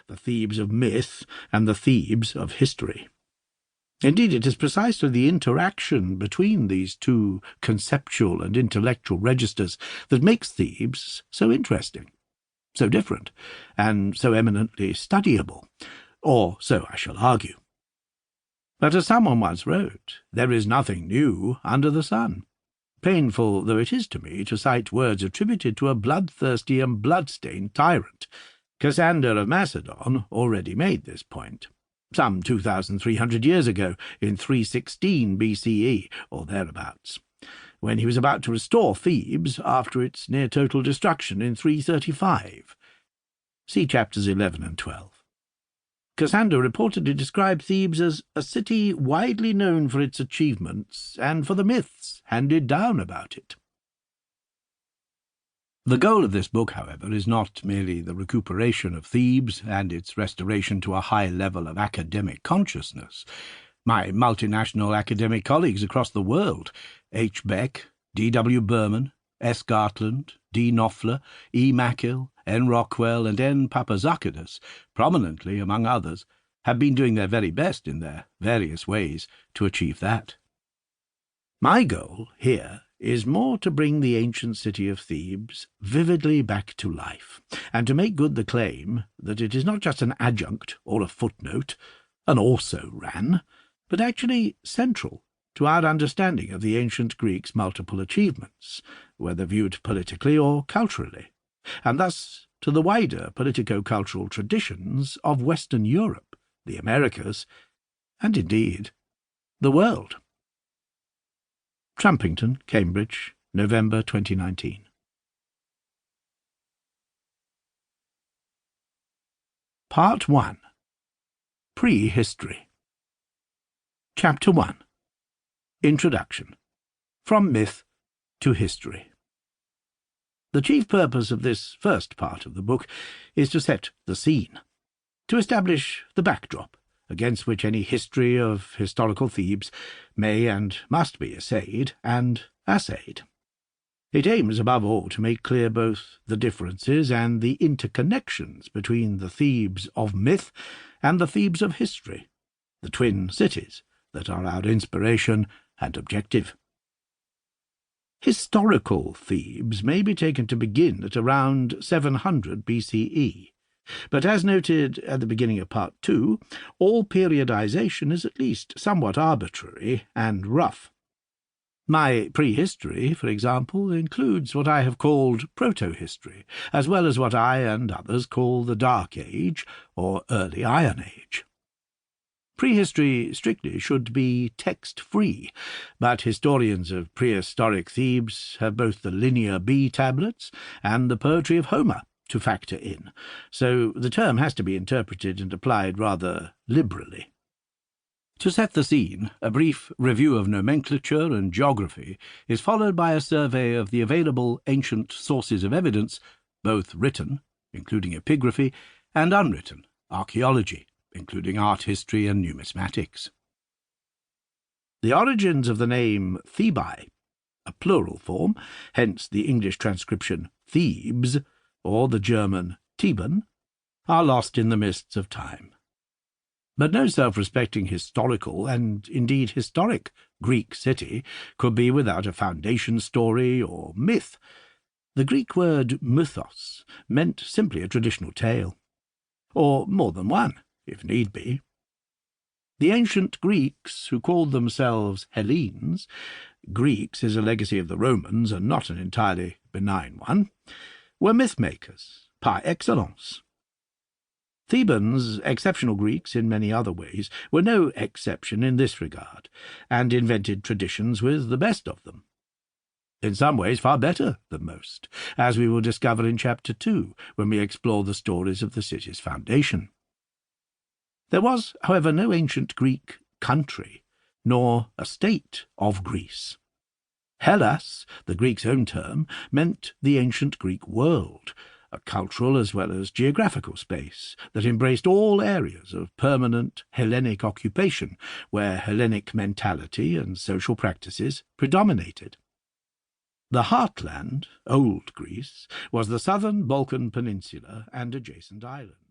the Thebes of myth and the Thebes of history. Indeed, it is precisely the interaction between these two conceptual and intellectual registers that makes Thebes so interesting, so different, and so eminently studyable, or so I shall argue. But as someone once wrote, there is nothing new under the sun. Painful though it is to me to cite words attributed to a bloodthirsty and blood-stained tyrant, Cassander of Macedon already made this point, some 2,300 years ago, in 316 BCE, or thereabouts, when he was about to restore Thebes after its near-total destruction in 335. See chapters 11 and 12. Cassander reportedly described Thebes as a city widely known for its achievements and for the myths handed down about it. The goal of this book, however, is not merely the recuperation of Thebes and its restoration to a high level of academic consciousness. My multinational academic colleagues across the world, H. Beck, D. W. Berman, S. Gartland, D. Knopfler, E. Mackhill, N. Rockwell, and N. Papazakadis, prominently among others, have been doing their very best in their various ways to achieve that. My goal here is more to bring the ancient city of Thebes vividly back to life, and to make good the claim that it is not just an adjunct or a footnote, an also-ran, but actually central to our understanding of the ancient Greeks' multiple achievements, whether viewed politically or culturally, and thus to the wider politico-cultural traditions of Western Europe, the Americas, and indeed the world. Trumpington, Cambridge, November 2019. Part 1. Prehistory. Chapter 1. Introduction. From Myth to History. The chief purpose of this first part of the book is to set the scene, to establish the backdrop against which any history of historical Thebes may and must be essayed and assayed. It aims above all to make clear both the differences and the interconnections between the Thebes of myth and the Thebes of history, the twin cities that are our inspiration and objective. Historical Thebes may be taken to begin at around 700 BCE, but as noted at the beginning of Part 2, all periodization is at least somewhat arbitrary and rough. My prehistory, for example, includes what I have called proto-history, as well as what I and others call the Dark Age, or Early Iron Age. Prehistory strictly should be text-free, but historians of prehistoric Thebes have both the Linear B tablets and the poetry of Homer to factor in, so the term has to be interpreted and applied rather liberally. To set the scene, a brief review of nomenclature and geography is followed by a survey of the available ancient sources of evidence, both written, including epigraphy, and unwritten, archaeology, including art history and numismatics. The origins of the name Thebai, a plural form, hence the English transcription Thebes, or the German Theben, are lost in the mists of time. But no self-respecting historical, and indeed historic, Greek city could be without a foundation story or myth. The Greek word mythos meant simply a traditional tale, or more than one, if need be. The ancient Greeks, who called themselves Hellenes — Greeks is a legacy of the Romans and not an entirely benign one — were myth-makers par excellence. Thebans, exceptional Greeks in many other ways, were no exception in this regard, and invented traditions with the best of them. In some ways far better than most, as we will discover in Chapter 2, when we explore the stories of the city's foundation. There was, however, no ancient Greek country, nor a state of Greece. Hellas, the Greeks' own term, meant the ancient Greek world, a cultural as well as geographical space that embraced all areas of permanent Hellenic occupation, where Hellenic mentality and social practices predominated. The heartland, Old Greece, was the southern Balkan Peninsula and adjacent islands.